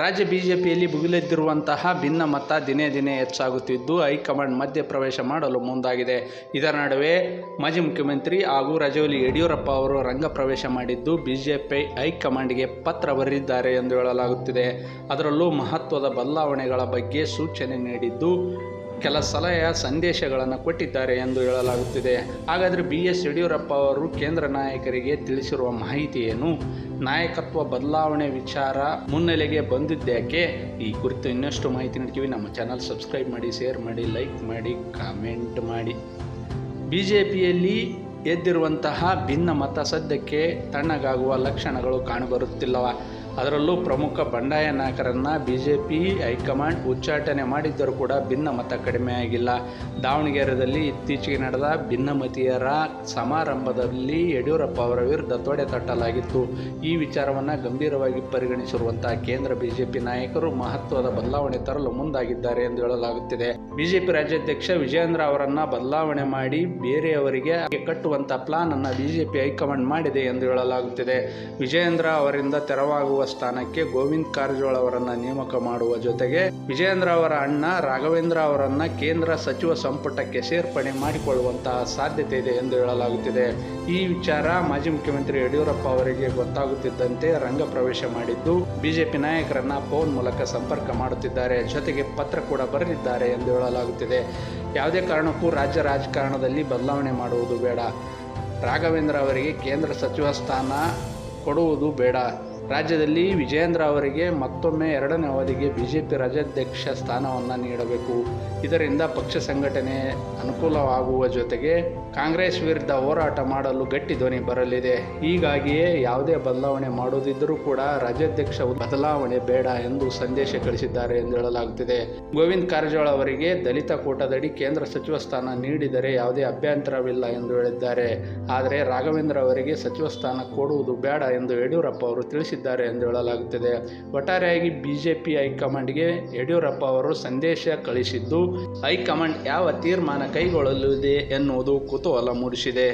ರಾಜ್ಯ ಬಿಜೆಪಿಯಲ್ಲಿ ಭುಗಿಲೆದ್ದಿರುವಂತಹ ಭಿನ್ನಮತ ದಿನೇ ದಿನೇ ಹೆಚ್ಚಾಗುತ್ತಿದ್ದು ಹೈಕಮಾಂಡ್ ಮಧ್ಯ ಪ್ರವೇಶ ಮಾಡಲು ಮುಂದಾಗಿದೆ. ಇದರ ನಡುವೆ ಮಾಜಿ ಮುಖ್ಯಮಂತ್ರಿ ಹಾಗೂ ರಾಜ್ಯದಲ್ಲಿ ಯಡಿಯೂರಪ್ಪ ಅವರು ರಂಗ ಪ್ರವೇಶ ಮಾಡಿದ್ದು ಬಿಜೆಪಿ ಹೈಕಮಾಂಡ್ಗೆ ಪತ್ರ ಬರೆದಿದ್ದಾರೆ ಎಂದು ಹೇಳಲಾಗುತ್ತಿದೆ. ಅದರಲ್ಲೂ ಮಹತ್ವದ ಬದಲಾವಣೆಗಳ ಬಗ್ಗೆ ಸೂಚನೆ ನೀಡಿದ್ದು ಕೆಲ ಸಲಹೆಯ ಸಂದೇಶಗಳನ್ನು ಕೊಟ್ಟಿದ್ದಾರೆ ಎಂದು ಹೇಳಲಾಗುತ್ತಿದೆ. ಹಾಗಾದರೆ BS ಯಡಿಯೂರಪ್ಪ ಅವರು ಕೇಂದ್ರ ನಾಯಕರಿಗೆ ತಿಳಿಸಿರುವ ಮಾಹಿತಿ ಏನು? ನಾಯಕತ್ವ ಬದಲಾವಣೆ ವಿಚಾರ ಮುನ್ನೆಲೆಗೆ ಬಂದಿದ್ದೇಕೆ? ಈ ಕುರಿತು ಇನ್ನಷ್ಟು ಮಾಹಿತಿ ನೀಡ್ತೀವಿ. ನಮ್ಮ ಚಾನಲ್ ಸಬ್ಸ್ಕ್ರೈಬ್ ಮಾಡಿ, ಶೇರ್ ಮಾಡಿ, ಲೈಕ್ ಮಾಡಿ, ಕಾಮೆಂಟ್ ಮಾಡಿ. ಬಿಜೆಪಿಯಲ್ಲಿ ಎದ್ದಿರುವಂತಹ ಭಿನ್ನಮತ ಸದ್ಯಕ್ಕೆ ತಣ್ಣಗಾಗುವ ಲಕ್ಷಣಗಳು ಕಾಣಬರುತ್ತಿಲ್ಲವ. ಅದರಲ್ಲೂ ಪ್ರಮುಖ ಬಂಡಾಯ ನಾಯಕರನ್ನು ಬಿಜೆಪಿ ಹೈಕಮಾಂಡ್ ಉಚ್ಚಾಟನೆ ಮಾಡಿದ್ದರೂ ಕೂಡ ಭಿನ್ನಮತ ಕಡಿಮೆಯಾಗಿಲ್ಲ. ದಾವಣಗೆರೆಯಲ್ಲಿ ಇತ್ತೀಚೆಗೆ ನಡೆದ ಭಿನ್ನಮತೀಯರ ಸಮಾರಂಭದಲ್ಲಿ ಯಡಿಯೂರಪ್ಪ ಅವರ ವಿರುದ್ಧ ತೊಡೆ ತಟ್ಟಲಾಗಿತ್ತು. ಈ ವಿಚಾರವನ್ನು ಗಂಭೀರವಾಗಿ ಪರಿಗಣಿಸಿರುವಂತಹ ಕೇಂದ್ರ ಬಿಜೆಪಿ ನಾಯಕರು ಮಹತ್ವದ ಬದಲಾವಣೆ ತರಲು ಮುಂದಾಗಿದ್ದಾರೆ ಎಂದು ಹೇಳಲಾಗುತ್ತಿದೆ. ಬಿಜೆಪಿ ರಾಜ್ಯಾಧ್ಯಕ್ಷ ವಿಜಯೇಂದ್ರ ಅವರನ್ನ ಬದಲಾವಣೆ ಮಾಡಿ ಬೇರೆಯವರಿಗೆ ಕಟ್ಟುವಂತ ಪ್ಲಾನ್ ಅನ್ನು ಬಿಜೆಪಿ ಹೈಕಮಾಂಡ್ ಮಾಡಿದೆ ಎಂದು ಹೇಳಲಾಗುತ್ತಿದೆ. ವಿಜಯೇಂದ್ರ ಅವರಿಂದ ತೆರವಾಗುವ ಸ್ಥಾನಕ್ಕೆ ಗೋವಿಂದ ಕಾರಜೋಳ ಅವರನ್ನ ನೇಮಕ ಮಾಡುವ ಜೊತೆಗೆ ವಿಜಯೇಂದ್ರ ಅವರ ಅಣ್ಣ ರಾಘವೇಂದ್ರ ಅವರನ್ನ ಕೇಂದ್ರ ಸಚಿವ ಸಂಪುಟಕ್ಕೆ ಸೇರ್ಪಡೆ ಮಾಡಿಕೊಳ್ಳುವಂತಹ ಸಾಧ್ಯತೆ ಇದೆ ಎಂದು ಹೇಳಲಾಗುತ್ತಿದೆ. ಈ ವಿಚಾರ ಮಾಜಿ ಮುಖ್ಯಮಂತ್ರಿ ಯಡಿಯೂರಪ್ಪ ಅವರಿಗೆ ಗೊತ್ತಾಗುತ್ತಿದ್ದಂತೆ ರಂಗ ಪ್ರವೇಶ ಮಾಡಿದ್ದು ಬಿಜೆಪಿ ನಾಯಕರನ್ನ ಫೋನ್ ಮೂಲಕ ಸಂಪರ್ಕ ಮಾಡುತ್ತಿದ್ದಾರೆ. ಜೊತೆಗೆ ಪತ್ರ ಕೂಡ ಬರೆದಿದ್ದಾರೆ ಎಂದು ಹೇಳಲಾಗುತ್ತಿದೆ. ಯಾವುದೇ ಕಾರಣಕ್ಕೂ ರಾಜ್ಯ ರಾಜಕಾರಣದಲ್ಲಿ ಬದಲಾವಣೆ ಮಾಡುವುದು ಬೇಡ. ರಾಘವೇಂದ್ರ ಅವರಿಗೆ ಕೇಂದ್ರ ಸಚಿವ ಸ್ಥಾನ ಕೊಡುವುದು ಬೇಡ. ರಾಜ್ಯದಲ್ಲಿ ವಿಜಯೇಂದ್ರ ಅವರಿಗೆ ಮತ್ತೊಮ್ಮೆ 2ನೇ ಅವಧಿಗೆ ಬಿಜೆಪಿ ರಾಜ್ಯಾಧ್ಯಕ್ಷ ಸ್ಥಾನವನ್ನು ನೀಡಬೇಕು. ಇದರಿಂದ ಪಕ್ಷ ಸಂಘಟನೆ ಅನುಕೂಲವಾಗುವ ಜೊತೆಗೆ ಕಾಂಗ್ರೆಸ್ ವಿರುದ್ಧ ಹೋರಾಟ ಮಾಡಲು ಗಟ್ಟಿ ಧ್ವನಿ ಬರಲಿದೆ. ಹೀಗಾಗಿಯೇ ಯಾವುದೇ ಬದಲಾವಣೆ ಮಾಡುವುದಿದ್ದರೂ ಕೂಡ ರಾಜ್ಯಾಧ್ಯಕ್ಷ ಬದಲಾವಣೆ ಬೇಡ ಎಂದು ಸಂದೇಶ ಕಳಿಸಿದ್ದಾರೆ ಎಂದು ಹೇಳಲಾಗುತ್ತಿದೆ. ಗೋವಿಂದ ಕಾರಜೋಳ ಅವರಿಗೆ ದಲಿತ ಕೋಟಾದಡಿ ಕೇಂದ್ರ ಸಚಿವ ಸ್ಥಾನ ನೀಡಿದರೆ ಯಾವುದೇ ಅಭ್ಯಂತರವಿಲ್ಲ ಎಂದು ಹೇಳಿದ್ದಾರೆ. ಆದರೆ ರಾಘವೇಂದ್ರ ಅವರಿಗೆ ಸಚಿವ ಸ್ಥಾನ ಕೊಡುವುದು ಬೇಡ ಎಂದು ಯಡಿಯೂರಪ್ಪ ಅವರು ತಿಳಿಸಿದ್ದಾರೆ ಎಂದು ಹೇಳಲಾಗುತ್ತಿದೆ. ಒಟ್ಟಾರೆಯಾಗಿ ಬಿಜೆಪಿ ಹೈಕಮಾಂಡ್ಗೆ ಯಡಿಯೂರಪ್ಪ ಅವರು ಸಂದೇಶ ಕಳಿಸಿದ್ದು ಹೈಕಮಾಂಡ್ ಯಾವ ತೀರ್ಮಾನ ಕೈಗೊಳ್ಳಲಿದೆ ಎನ್ನುವುದು ಕುತೂಹಲ ಮೂಡಿಸಿದೆ.